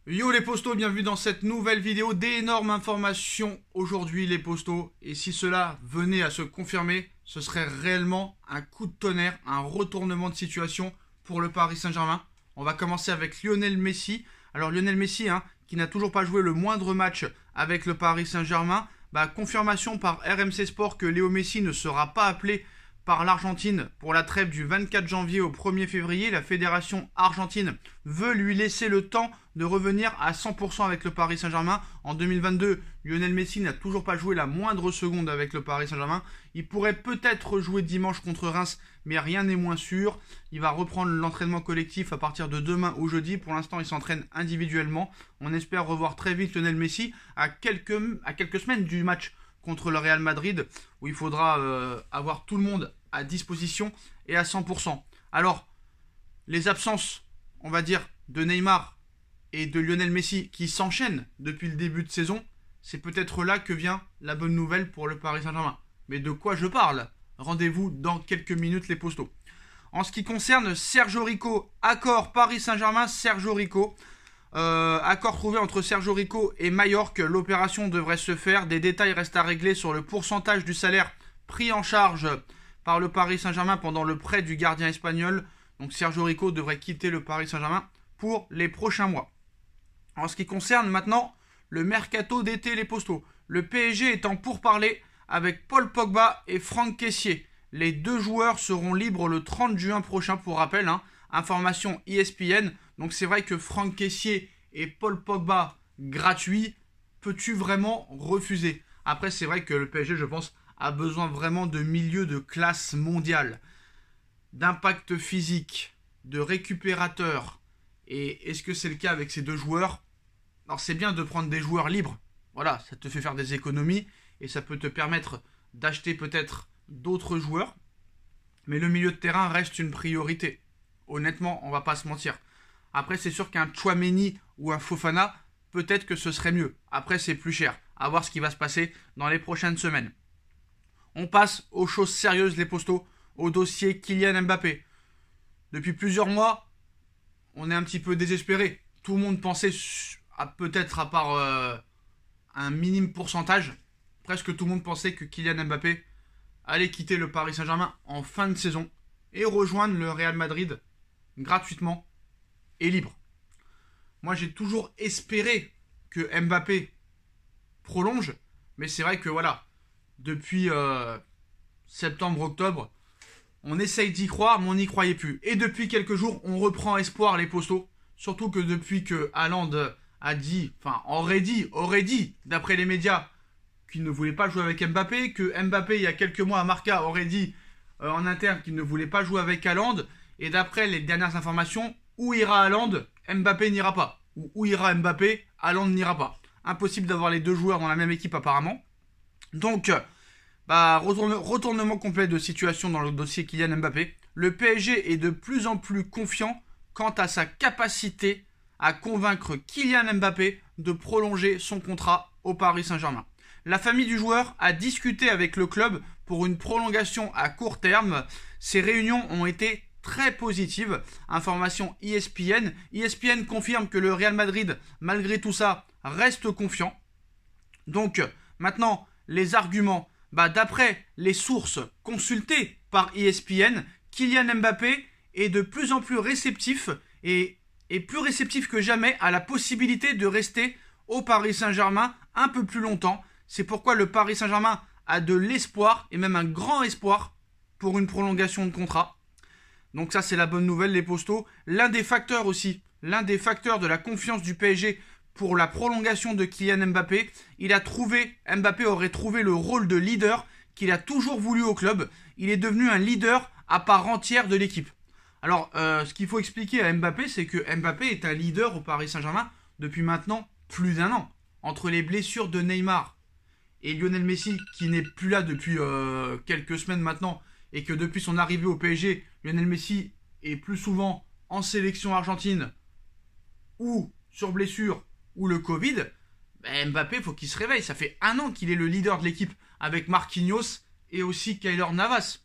Yo les postos, bienvenue dans cette nouvelle vidéo d'énormes informations aujourd'hui les postos. Et si cela venait à se confirmer, ce serait réellement un coup de tonnerre, un retournement de situation pour le Paris Saint-Germain. On va commencer avec Lionel Messi. Alors Lionel Messi, qui n'a toujours pas joué le moindre match avec le Paris Saint-Germain, confirmation par RMC Sport que Léo Messi ne sera pas appelé par l'Argentine pour la trêve du 24 janvier au 1er février. La fédération argentine veut lui laisser le temps de revenir à 100% avec le Paris Saint-Germain. En 2022, Lionel Messi n'a toujours pas joué la moindre seconde avec le Paris Saint-Germain. Il pourrait peut-être jouer dimanche contre Reims, mais rien n'est moins sûr. Il va reprendre l'entraînement collectif à partir de demain ou jeudi. Pour l'instant, il s'entraîne individuellement. On espère revoir très vite Lionel Messi à quelques semaines du match contre le Real Madrid, où il faudra avoir tout le monde à disposition et à 100%. Alors, les absences, on va dire, de Neymar et de Lionel Messi qui s'enchaînent depuis le début de saison, c'est peut-être là que vient la bonne nouvelle pour le Paris Saint-Germain. Mais de quoi je parle? Rendez-vous dans quelques minutes les postos. En ce qui concerne Sergio Rico, accord Paris Saint-Germain, Sergio Rico. Accord trouvé entre Sergio Rico et Majorque, l'opération devrait se faire. Des détails restent à régler sur le pourcentage du salaire pris en charge par le Paris Saint-Germain pendant le prêt du gardien espagnol. Donc Sergio Rico devrait quitter le Paris Saint-Germain pour les prochains mois. En ce qui concerne maintenant le mercato d'été, les postos, le PSG est en pourparlers avec Paul Pogba et Franck Kessié. Les deux joueurs seront libres le 30 juin prochain, pour rappel, information ESPN. Donc c'est vrai que Franck Kessié et Paul Pogba gratuits, peux-tu vraiment refuser? Après c'est vrai que le PSG, je pense, a besoin vraiment de milieux de classe mondiale, d'impact physique, de récupérateurs. Et est-ce que c'est le cas avec ces deux joueurs? Alors c'est bien de prendre des joueurs libres, voilà, ça te fait faire des économies et ça peut te permettre d'acheter peut-être d'autres joueurs, mais le milieu de terrain reste une priorité. Honnêtement, on va pas se mentir. Après, c'est sûr qu'un Tchouaméni ou un Fofana, peut-être que ce serait mieux. Après, c'est plus cher. À voir ce qui va se passer dans les prochaines semaines. On passe aux choses sérieuses, les postos, au dossier Kylian Mbappé. Depuis plusieurs mois, on est un petit peu désespéré. Tout le monde pensait, peut-être à part un minime pourcentage, presque tout le monde pensait que Kylian Mbappé allait quitter le Paris Saint-Germain en fin de saison et rejoindre le Real Madrid gratuitement et libre. Moi, j'ai toujours espéré que Mbappé prolonge, mais c'est vrai que voilà, depuis septembre-octobre, on essaye d'y croire, mais on n'y croyait plus. Et depuis quelques jours, on reprend espoir, les postos. Surtout que depuis que Haaland a dit, enfin aurait dit, d'après les médias, qu'il ne voulait pas jouer avec Mbappé, que Mbappé, il y a quelques mois à Marca, aurait dit en interne qu'il ne voulait pas jouer avec Haaland, et d'après les dernières informations, où ira Haaland, Mbappé n'ira pas. Ou où ira Mbappé, Haaland n'ira pas. Impossible d'avoir les deux joueurs dans la même équipe apparemment. Donc, retournement complet de situation dans le dossier Kylian Mbappé. Le PSG est de plus en plus confiant quant à sa capacité à convaincre Kylian Mbappé de prolonger son contrat au Paris Saint-Germain. La famille du joueur a discuté avec le club pour une prolongation à court terme. Ces réunions ont été très positives. Information ESPN. ESPN confirme que le Real Madrid, malgré tout ça, reste confiant. Donc, maintenant, les arguments. D'après les sources consultées par ESPN, Kylian Mbappé est de plus en plus réceptif et plus réceptif que jamais à la possibilité de rester au Paris Saint-Germain un peu plus longtemps. C'est pourquoi le Paris Saint-Germain a de l'espoir, et même un grand espoir, pour une prolongation de contrat. Donc ça, c'est la bonne nouvelle, les postos. L'un des facteurs de la confiance du PSG pour la prolongation de Kylian Mbappé, Mbappé aurait trouvé le rôle de leader qu'il a toujours voulu au club. Il est devenu un leader à part entière de l'équipe. Alors, ce qu'il faut expliquer à Mbappé, c'est que Mbappé est un leader au Paris Saint-Germain depuis maintenant plus d'1 an. Entre les blessures de Neymar et Lionel Messi, qui n'est plus là depuis quelques semaines maintenant, et que depuis son arrivée au PSG, Lionel Messi est plus souvent en sélection argentine ou sur blessure ou le Covid, Mbappé, faut qu'il se réveille. Ça fait 1 an qu'il est le leader de l'équipe avec Marquinhos et aussi Keylor Navas.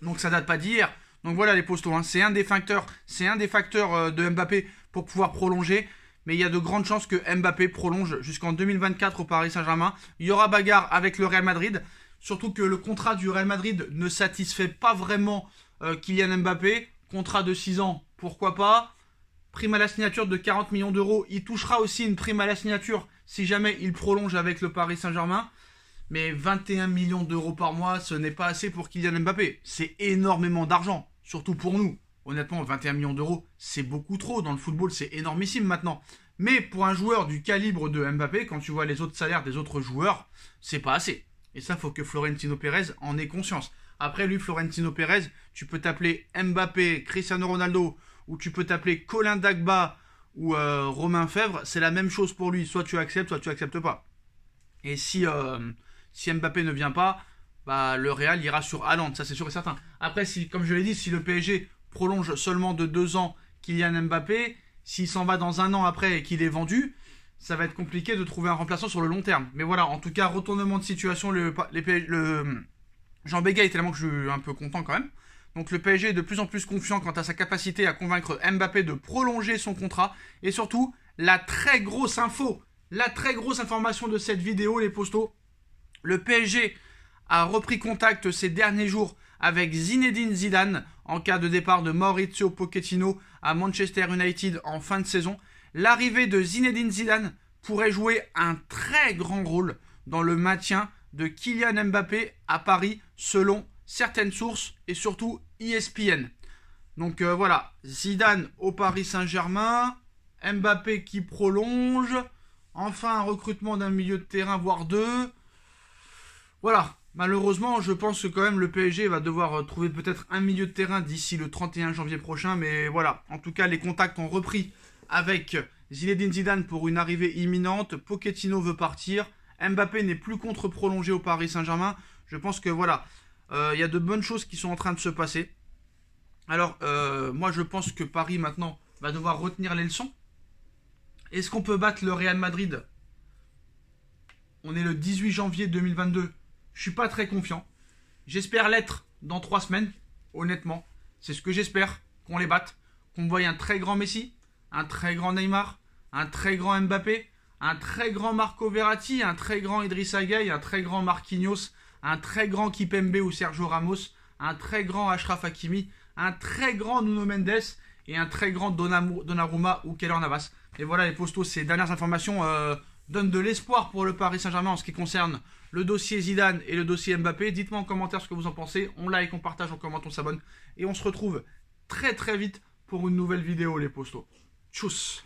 Donc ça date pas d'hier. Donc voilà les postos, c'est un des facteurs de Mbappé pour pouvoir prolonger. mais il y a de grandes chances que Mbappé prolonge jusqu'en 2024 au Paris Saint-Germain. Il y aura bagarre avec le Real Madrid, surtout que le contrat du Real Madrid ne satisfait pas vraiment Kylian Mbappé. Contrat de 6 ans, pourquoi pas. Prime à la signature de 40 millions d'euros. Il touchera aussi une prime à la signature si jamais il prolonge avec le Paris Saint-Germain. Mais 21 millions d'euros par mois, ce n'est pas assez pour Kylian Mbappé. C'est énormément d'argent, surtout pour nous. Honnêtement, 21 millions d'euros, c'est beaucoup trop. Dans le football, c'est énormissime maintenant. Mais pour un joueur du calibre de Mbappé, quand tu vois les autres salaires des autres joueurs, c'est pas assez. Et ça, faut que Florentino Pérez en ait conscience. Après, lui, Florentino Pérez, tu peux t'appeler Mbappé, Cristiano Ronaldo, ou tu peux t'appeler Colin Dagba ou Romain Fèvre. C'est la même chose pour lui. Soit tu acceptes, soit tu acceptes pas. Et si Mbappé ne vient pas, bah, le Real ira sur Haaland, ça c'est sûr et certain. Après, comme je l'ai dit, si le PSG prolonge seulement de 2 ans Kylian Mbappé, s'il s'en va dans 1 an après et qu'il est vendu, ça va être compliqué de trouver un remplaçant sur le long terme. Mais voilà, en tout cas, retournement de situation, Jean Béga est tellement que je suis un peu content quand même. Donc le PSG est de plus en plus confiant quant à sa capacité à convaincre Mbappé de prolonger son contrat. Et surtout, la très grosse information de cette vidéo, les postos, le PSG a repris contact ces derniers jours avec Zinedine Zidane en cas de départ de Mauricio Pochettino à Manchester United en fin de saison. L'arrivée de Zinedine Zidane pourrait jouer un très grand rôle dans le maintien de Kylian Mbappé à Paris selon certaines sources et surtout ESPN. Donc voilà, Zidane au Paris Saint-Germain, Mbappé qui prolonge, enfin un recrutement d'un milieu de terrain voire 2. Voilà, malheureusement je pense que quand même le PSG va devoir trouver peut-être un milieu de terrain d'ici le 31 janvier prochain. Mais voilà, en tout cas les contacts ont repris avec Zinedine Zidane pour une arrivée imminente. Pochettino veut partir, Mbappé n'est plus contre-prolongé au Paris Saint-Germain. Je pense que voilà, y a de bonnes choses qui sont en train de se passer. Alors, moi je pense que Paris maintenant va devoir retenir les leçons. Est-ce qu'on peut battre le Real Madrid? On est le 18 janvier 2022. Je suis pas très confiant. J'espère l'être dans 3 semaines, honnêtement. C'est ce que j'espère, qu'on les batte. Qu'on voie un très grand Messi, un très grand Neymar, un très grand Mbappé, un très grand Marco Verratti, un très grand Idrissa Gueye, un très grand Marquinhos, un très grand Kipembe ou Sergio Ramos, un très grand Achraf Hakimi, un très grand Nuno Mendes et un très grand Donnarumma ou Keylor Navas. Et voilà les postos, ces dernières informations donnent de l'espoir pour le Paris Saint-Germain en ce qui concerne le dossier Zidane et le dossier Mbappé. Dites-moi en commentaire ce que vous en pensez. On like, on partage, on commente, on s'abonne. Et on se retrouve très très vite pour une nouvelle vidéo les postos. Tchuss.